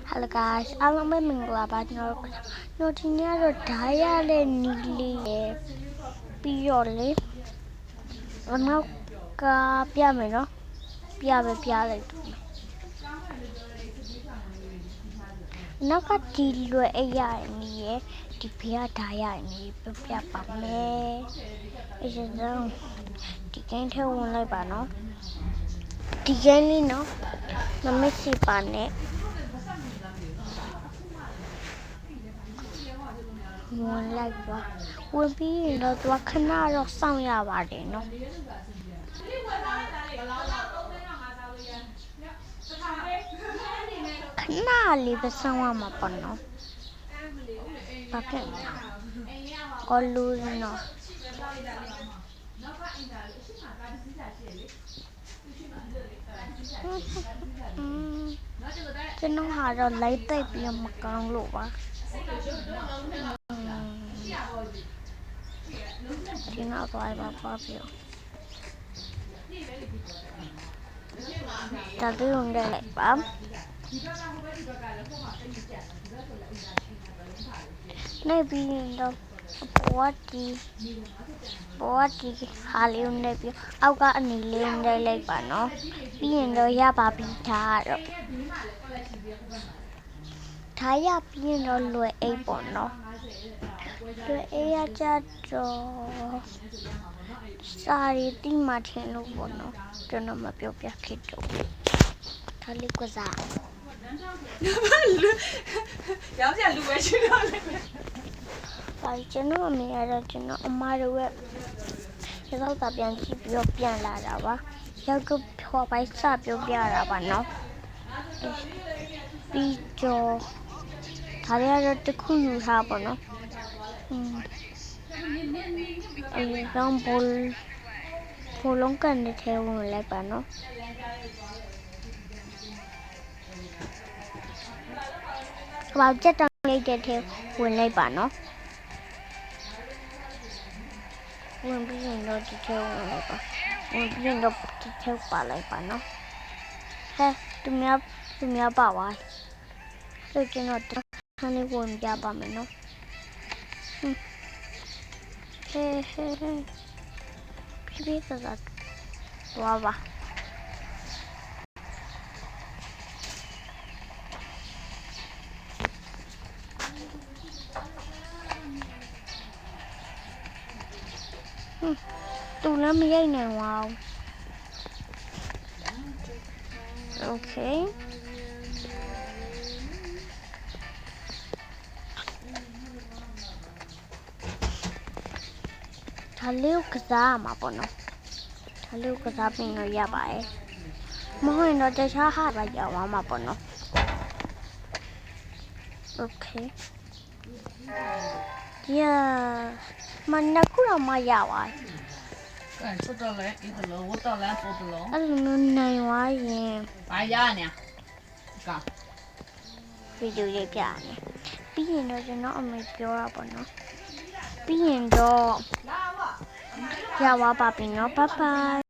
Hello guys, အားလုံးပဲမင်္ဂလာပါကျွန်တော်ဒီနေ့ကတော့ဓာတ်ရတဲ့နီလေးရယ်ပြီးတော့လေနောက်ကပြမယ်နော်ပြလိုက်တော့နောက်ကဒီလွယ်အရာနီရယ်ဒီဖေးဓာတ်ရနီပြပါမယ်အရင်ဆုံးဒီကိန်းထဲဝင်လိုက်ပါနော်ဒီကိန်းလေးနော်မမစ်စီပါနဲ့ဝင်လိုက်ပါဝင်ပြီးရင်တော့သူကခဏတော့စောင့်ရပါတယ်နော်ခဏလေးပဲစောင့်ရမှာပေါ့နော်ဘာဖြစ်လဲအော်လူနော်ကျွန်တော်ဟာတော့လိုက်သိပ်ပြီးမကောင်းလို့ပါဒီနောက်သွားပါပြဒါလေးဝင်လိုက်ပါနေပြီးတော့ဘောတီဟာလေးဝင်ပြီးအောက်ကအနီလေးဝင်လိုက်ပါနော်ပြီးရင်တော့ရပါပြီထားတော့ထားရပြီးရင်တော့လွယ်အိတ်ပေါ့နော်လွယ်အိတ်ရကြတော့စာရီတိမှထင်လို့ပေါ့နော်ကျွန်တော်မပြောပြခဲ့တော့ဒါလေးကစားရောက်ကြလူပဲရှိတော့လေဘာကျွန်တော်အမေရတော့ကျွန်တော်အမတို့ရဲ့ရောက်တာပြန်ကြည့်ပြီးတော့ပြန်လာတာပါရောက်တော့ဖော်ပိုင်းစပြောပြတာပါနော်ပြီးတော့ဒါရတော့တခုယူထားပါနော်အဲ့တော့ဘောလုံးကန်တဲ့ထဲဝင်လိုက်ပါနော်ဘာကြက်တောင်းလိုက်တဲ့ထဲဝင်လိုက်ပါနော်ဝင်ပြီးရင်တော့ဒီထဲဝင်လိုက်ပါဝင်ပြီးရင်တော့ဒီထဲပါလိုက်ပါနော်ဟဲ့သူများပါပါဆိုကျွန်တော်တခါလေးဝင်ပြပါမယ်နော်ဟဲပြည့်စားသွားပါတူလည်းမရိုက်နိုင်ပါဘူး Okay ဒါလေးကိုကစားမှာပေါ့နော်ဒါလေးကိုကစားပြီးတော့ရပါတယ်မဟုတ်ရင်တော့တခြားဟာပါရောက်သွားမှာပေါ့နော် Okay ဒီမနက်ကူတော့မရပါဘူး出到来一个楼我到来做的楼အဲ့လိုနိုင်သွားရင်ဘာရနေကဗီဒီယိုရိုက်ပြနေပြီးရင်တော့ကျွန်တော်အမေပြောတာပေါ့နော်ပြီးရင်တော့ရပါပြီနော်ဘိုင်ဘိုင်